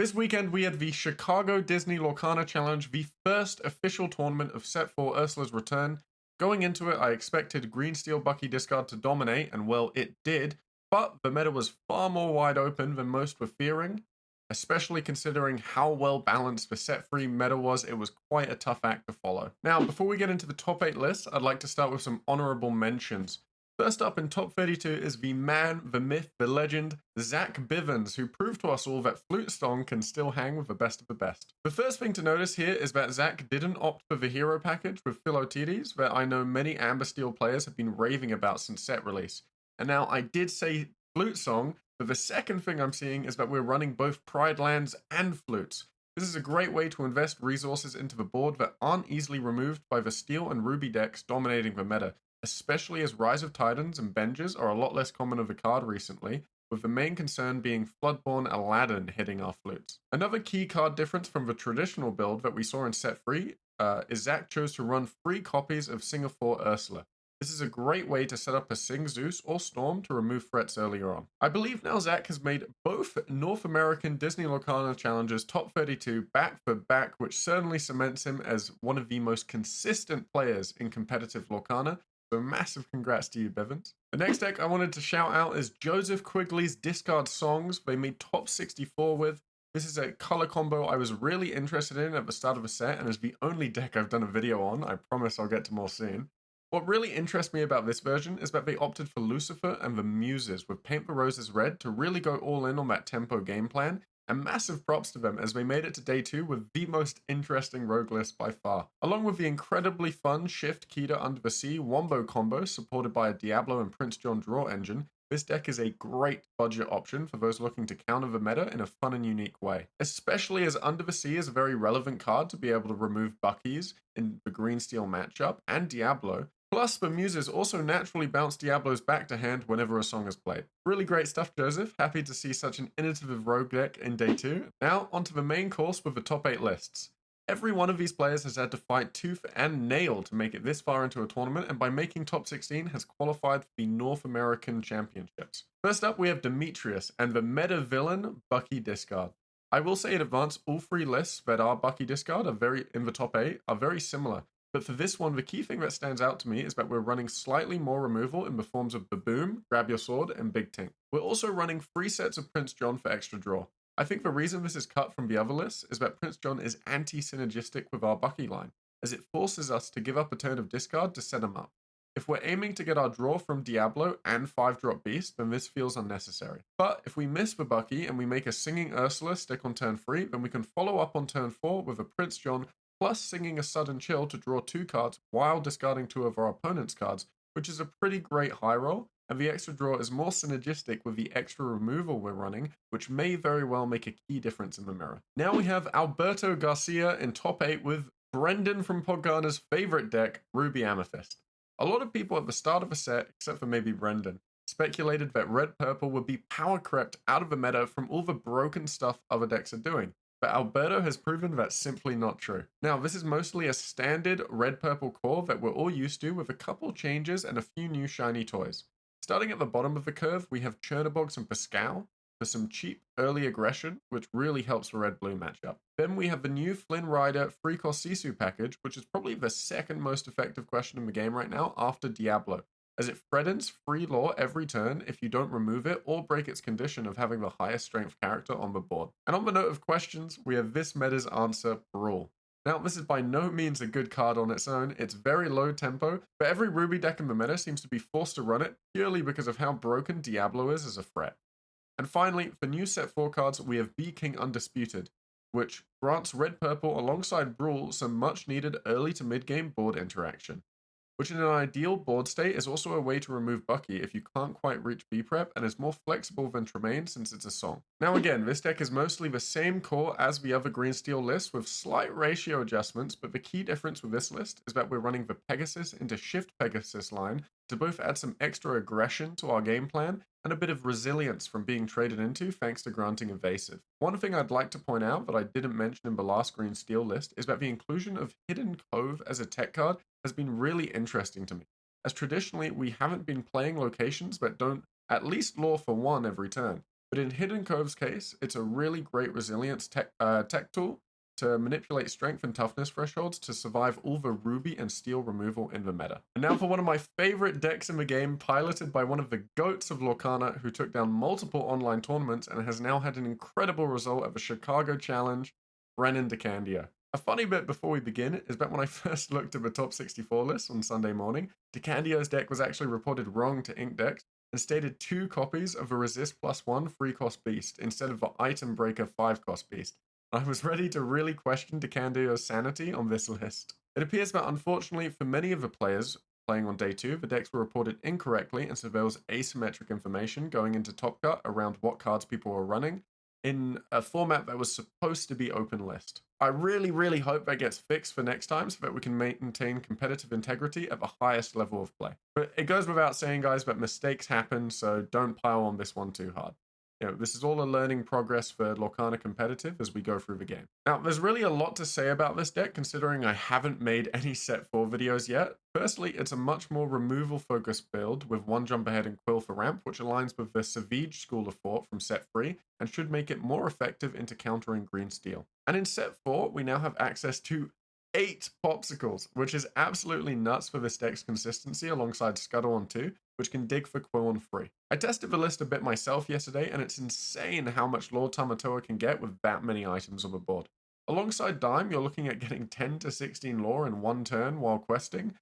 This weekend we had the Chicago Disney Lorcana Challenge, the first official tournament of Set 4 Ursula's return. Going into it, I expected Green Steel Bucky discard to dominate, and well, it did, but the meta was far more wide open than most were fearing. Especially considering how well balanced the set free meta was, it was quite a tough act to follow. Now, before we get into the top 8 list, I'd like to start with some honourable mentions. First up in top 32 is the man, the myth, the legend, Zach Bivens, who proved to us all that Flute Song can still hang with the best of the best. The first thing to notice here is that Zach didn't opt for the hero package with Philotides, that I know many Amber Steel players have been raving about since set release. And now I did say Flute Song, but the second thing I'm seeing is that we're running both Pride Lands and Flutes. This is a great way to invest resources into the board that aren't easily removed by the Steel and Ruby decks dominating the meta, especially as Rise of Titans and Benjers are a lot less common of a card recently, with the main concern being Floodborn Aladdin hitting our flutes. Another key card difference from the traditional build that we saw in set 3 is Zach chose to run free copies of Singapore Ursula. This is a great way to set up a Sing Zeus or Storm to remove threats earlier on. I believe now Zach has made both North American Disney Lorcana Challengers top 32 back for back, which certainly cements him as one of the most consistent players in competitive Lorcana. So massive congrats to you, Bivens. The next deck I wanted to shout out is Joseph Quigley's Discard Songs. They made top 64 with. This is a color combo I was really interested in at the start of the set and is the only deck I've done a video on. I promise I'll get to more soon. What really interests me about this version is that they opted for Lucifer and the Muses with Paint the Roses Red to really go all in on that tempo game plan, and massive props to them as they made it to day 2 with the most interesting rogue list by far. Along with the incredibly fun Shift Keter Under the Sea Wombo combo supported by a Diablo and Prince John draw engine, this deck is a great budget option for those looking to counter the meta in a fun and unique way. Especially as Under the Sea is a very relevant card to be able to remove Buckies in the Green Steel matchup, and Diablo. Plus, the Muses also naturally bounce Diablos back to hand whenever a song is played. Really great stuff, Joseph. Happy to see such an innovative rogue deck in day 2. Now, onto the main course with the top 8 lists. Every one of these players has had to fight tooth and nail to make it this far into a tournament, and by making top 16 has qualified for the North American Championships. First up, we have Demetrius and the meta villain Bucky Discard. I will say in advance, all 3 lists that are Bucky Discard in the top 8 are very similar. But for this one, the key thing that stands out to me is that we're running slightly more removal in the forms of Baboom, Grab Your Sword, and Big Tink. We're also running 3 sets of Prince John for extra draw. I think the reason this is cut from the other lists is that Prince John is anti-synergistic with our Bucky line, as it forces us to give up a turn of discard to set him up. If we're aiming to get our draw from Diablo and 5-drop Beast, then this feels unnecessary. But if we miss the Bucky and we make a Singing Ursula stick on turn 3, then we can follow up on turn 4 with a Prince John plus singing a Sudden Chill to draw 2 cards while discarding 2 of our opponent's cards, which is a pretty great high roll, and the extra draw is more synergistic with the extra removal we're running, which may very well make a key difference in the mirror. Now we have Alberto Garcia in top 8 with Brendan from Podgana's favorite deck, Ruby Amethyst. A lot of people at the start of the set, except for maybe Brendan, speculated that red-purple would be power crept out of the meta from all the broken stuff other decks are doing. But Alberto has proven that's simply not true. Now, this is mostly a standard red-purple core that we're all used to with a couple changes and a few new shiny toys. Starting at the bottom of the curve, we have Chernobogs and Pascal for some cheap early aggression, which really helps the red-blue matchup. Then we have the new Flynn Rider Free Cost Sisu package, which is probably the second most effective question in the game right now after Diablo, as it threatens free lore every turn if you don't remove it or break its condition of having the highest strength character on the board. And on the note of questions, we have this meta's answer, Brawl. Now, this is by no means a good card on its own. It's very low tempo, but every Ruby deck in the meta seems to be forced to run it purely because of how broken Diablo is as a threat. And finally, for new set 4 cards, we have B-King Undisputed, which grants red-purple alongside Brawl some much needed early to mid-game board interaction, which in an ideal board state is also a way to remove Bucky if you can't quite reach B-Prep and is more flexible than Tremaine since it's a song. Now again, this deck is mostly the same core as the other Green Steel list with slight ratio adjustments, but the key difference with this list is that we're running the Pegasus into Shift Pegasus line to both add some extra aggression to our game plan and a bit of resilience from being traded into thanks to granting evasive. One thing I'd like to point out that I didn't mention in the last Green Steel list is that the inclusion of Hidden Cove as a tech card has been really interesting to me, as traditionally we haven't been playing locations that don't at least lure for 1 every turn. But in Hidden Cove's case, it's a really great resilience tech tool to manipulate strength and toughness thresholds to survive all the ruby and steel removal in the meta. And now for one of my favorite decks in the game, piloted by one of the goats of Lorcana, who took down multiple online tournaments and has now had an incredible result at the Chicago Challenge, Brennan DeCandio. A funny bit before we begin is that when I first looked at the top 64 list on Sunday morning, DeCandio's deck was actually reported wrong to Inkdex and stated 2 copies of a Resist +1 free cost beast instead of the Item Breaker 5 cost beast. I was ready to really question DeCandio's sanity on this list. It appears that unfortunately for many of the players playing on day 2, the decks were reported incorrectly, and so there was asymmetric information going into Top Cut around what cards people were running in a format that was supposed to be open list. I really hope that gets fixed for next time so that we can maintain competitive integrity at the highest level of play. But it goes without saying, guys, that mistakes happen, so don't pile on this one too hard. This is all a learning progress for Lorcana competitive as we go through the game. Now, there's really a lot to say about this deck considering I haven't made any set 4 videos yet. Firstly, it's a much more removal focused build with 1 jump ahead and Quill for ramp, which aligns with the Savage school of thought from set 3 and should make it more effective into countering green steel. And in set 4, we now have access to 8 popsicles, which is absolutely nuts for this deck's consistency alongside Scuttle on 2, which can dig for Quill on 3. I tested the list a bit myself yesterday, and it's insane how much Lord Tamatoa can get with that many items on the board. Alongside Dime, you're looking at getting 10 to 16 lore in 1 turn while questing,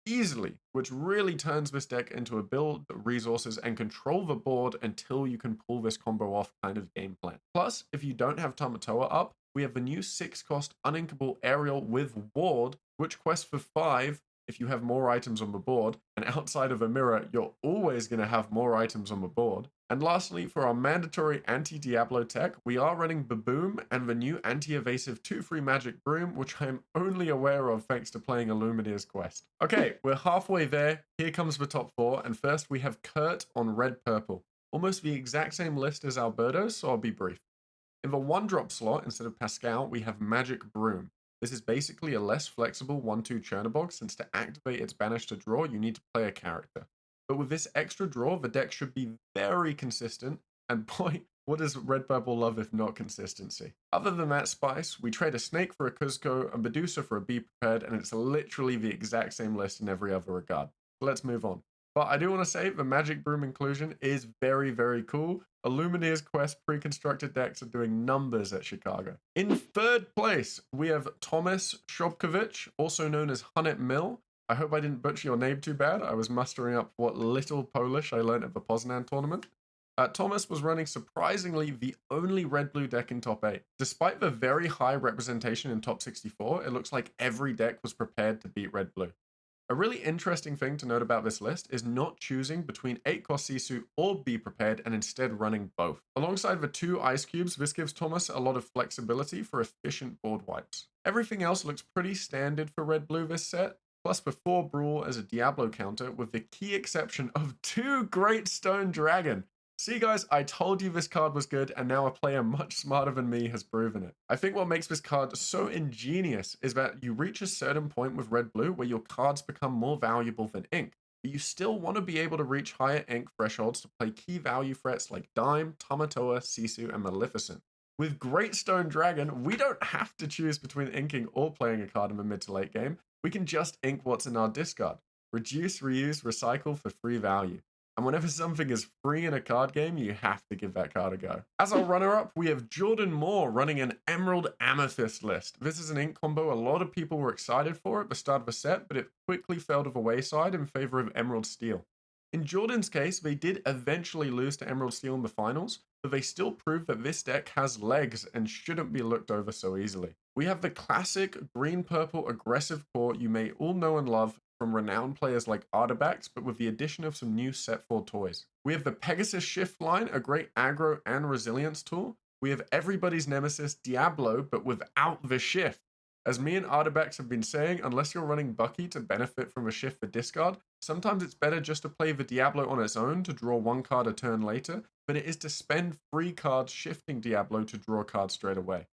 easily, which really turns this deck into a build resources and control the board until you can pull this combo off kind of game plan. Plus, if you don't have Tamatoa up, we have the new 6-cost uninkable Aerial with Ward, which quests for 5 if you have more items on the board, and outside of a mirror, you're always going to have more items on the board. And lastly, for our mandatory anti-Diablo tech, we are running Baboom and the new anti-evasive 2-free magic broom, which I am only aware of thanks to playing Illumineer's quest. Okay, we're halfway there. Here comes the top 4, and first we have Kurt on red-purple. Almost the exact same list as Alberto's, so I'll be brief. In the 1-drop slot, instead of Pascal, we have Magic Broom. This is basically a less flexible 1/2 Chernobog, since to activate its banish to draw, you need to play a character. But with this extra draw, the deck should be very consistent, and boy, what does Red Purple love if not consistency? Other than that spice, we trade a Snake for a Cuzco, a Medusa for a Be Prepared, and it's literally the exact same list in every other regard. Let's move on. But I do want to say the Magic Broom inclusion is very cool. Illumineer's quest pre-constructed decks are doing numbers at Chicago. In 3rd place, we have Thomas Shobkovich, also known as Hunnet Mill. I hope I didn't butcher your name too bad. I was mustering up what little Polish I learned at the Poznan tournament. Thomas was running surprisingly the only red-blue deck in top 8. Despite the very high representation in top 64, it looks like every deck was prepared to beat red-blue. A really interesting thing to note about this list is not choosing between 8-cost Sisu or Be Prepared and instead running both. Alongside the 2 ice cubes, this gives Thomas a lot of flexibility for efficient board wipes. Everything else looks pretty standard for red-blue this set, plus the 4 Brawl as a Diablo counter with the key exception of 2 Great Stone Dragon. See guys, I told you this card was good, and now a player much smarter than me has proven it. I think what makes this card so ingenious is that you reach a certain point with red-blue where your cards become more valuable than ink, but you still want to be able to reach higher ink thresholds to play key value threats like Dime, Tamatoa, Sisu, and Maleficent. With Great Stone Dragon, we don't have to choose between inking or playing a card in the mid to late game. We can just ink what's in our discard. Reduce, reuse, recycle for free value. And whenever something is free in a card game, you have to give that card a go. As our runner-up, we have Jordan Moore running an Emerald Amethyst list. This is an ink combo a lot of people were excited for at the start of the set, but it quickly fell to the wayside in favor of Emerald Steel. In Jordan's case, they did eventually lose to Emerald Steel in the finals, but they still proved that this deck has legs and shouldn't be looked over so easily. We have the classic green-purple aggressive core you may all know and love from renowned players like Artibax, but with the addition of some new set 4 toys. We have the Pegasus Shift line, a great aggro and resilience tool. We have everybody's nemesis Diablo, but without the shift. As me and Artibax have been saying, unless you're running Bucky to benefit from a shift for discard, sometimes it's better just to play the Diablo on its own to draw 1 card a turn later, than it is to spend 3 cards shifting Diablo to draw cards straight away.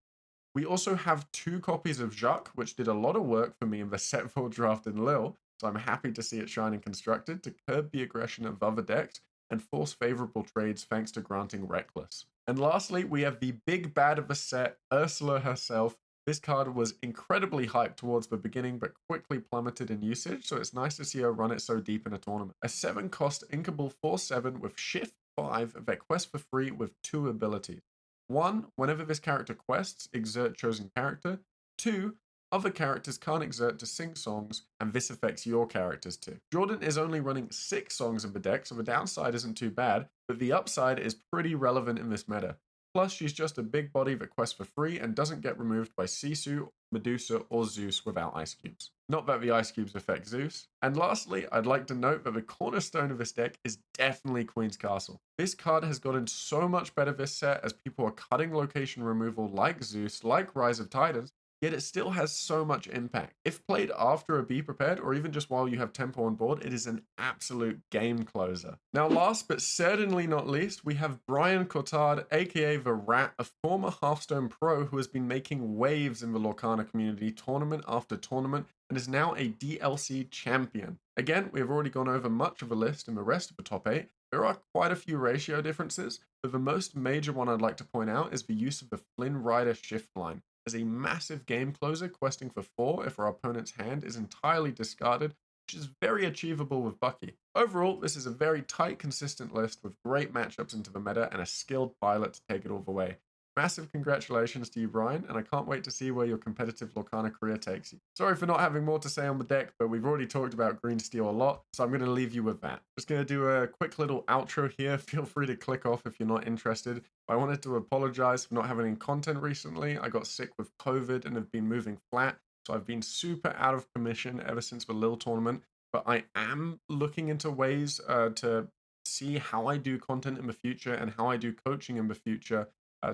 We also have 2 copies of Jacques, which did a lot of work for me in the set 4 draft in Lille, so I'm happy to see it shine and constructed to curb the aggression of other decks and force favorable trades thanks to granting Reckless. And lastly, we have the big bad of the set, Ursula herself. This card was incredibly hyped towards the beginning, but quickly plummeted in usage, so it's nice to see her run it so deep in a tournament. A 7-cost Inkable 4/7 with Shift 5 that quests for free with 2 abilities. 1. Whenever this character quests, exert chosen character. 2. Other characters can't exert to sing songs, and this affects your characters too. Jordan is only running 6 songs in the deck, so the downside isn't too bad, but the upside is pretty relevant in this meta. Plus, she's just a big body that quests for free and doesn't get removed by Sisu, Medusa, or Zeus without ice cubes. Not that the ice cubes affect Zeus. And lastly, I'd like to note that the cornerstone of this deck is definitely Queen's Castle. This card has gotten so much better this set as people are cutting location removal like Zeus, like Rise of Titans, yet it still has so much impact. If played after a Be Prepared, or even just while you have Tempo on board, it is an absolute game closer. Now, last but certainly not least, we have Brian Cotard, aka The Rat, a former Hearthstone pro who has been making waves in the Lorcana community tournament after tournament, and is now a DLC champion. Again, we have already gone over much of the list in the rest of the top 8. There are quite a few ratio differences, but the most major one I'd like to point out is the use of the Flynn Rider shift line as a massive game closer, questing for 4 if our opponent's hand is entirely discarded, which is very achievable with Bucky. Overall, this is a very tight, consistent list with great matchups into the meta and a skilled pilot to take it all the way. Massive congratulations to you, Brian, and I can't wait to see where your competitive Lorcana career takes you. Sorry for not having more to say on the deck, but we've already talked about Green Steel a lot, so I'm going to leave you with that. Just going to do a quick little outro here. Feel free to click off if you're not interested. I wanted to apologize for not having any content recently. I got sick with COVID and have been moving flat, so I've been super out of commission ever since the Lille tournament, but I am looking into ways to see how I do content in the future and how I do coaching in the future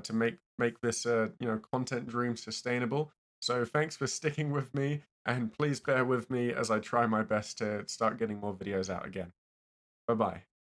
to make this content dream sustainable. So thanks for sticking with me, and please bear with me as I try my best to start getting more videos out again. Bye bye.